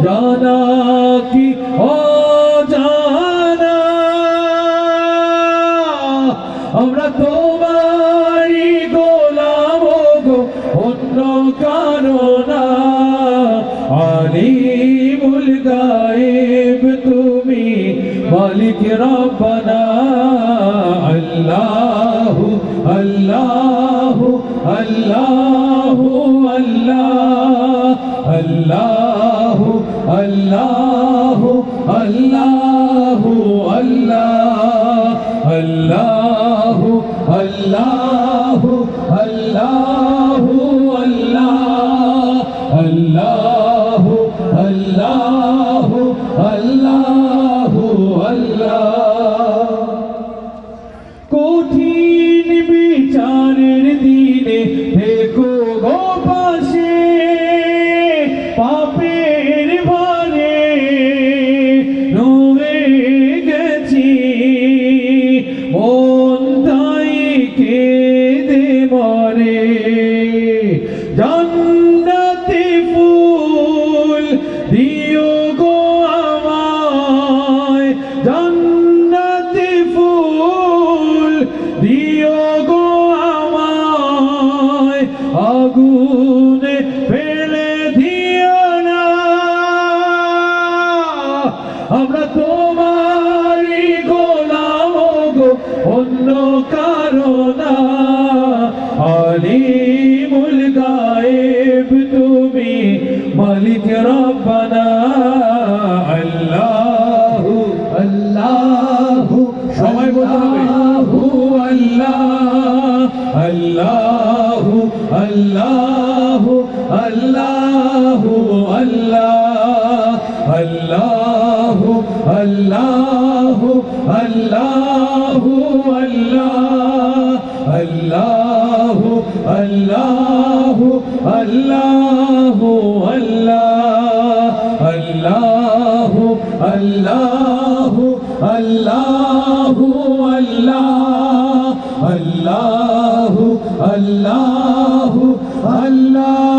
জানা কি অজানা আমরা তোমারই গোলাম গো অন্য কারো না আলিমুল গায়েব তুমি মালিক রব্বানা আল্লাহু আল্লাহু আল্লাহু আল্লাহু আল্লাহু আল্লাহু আল্লাহু আল্লাহু আল্লাহু আল্লাহু আল্লাহু আল্লাহু আল্লাহ কঠিন বিচারের দিনে দেখো গো পাশে পাপের ভারে রয়ে গেছি মন তাই কেঁদে মরে জান্নাতি ফুল দিও গো আমায় জান্নাতি ফুল দিও গো আমায় আগুনে ফেলে দিও না আমরা তোমারই গোলাম গো অন্য কারো না আলিমুল গায়েব তুমি মালিক রব্বানা আল্লাহু আল্লাহু সবাই বলতে হবে আল্লাহু আল্লাহু আল্লাহু আল্লাহু আল্লাহু আল্লাহু আল্লাহু আল্লাহু আল্লাহু আল্লাহু আল্লাহু আল্লাহু আল্লাহু আল্লাহু আল্লাহু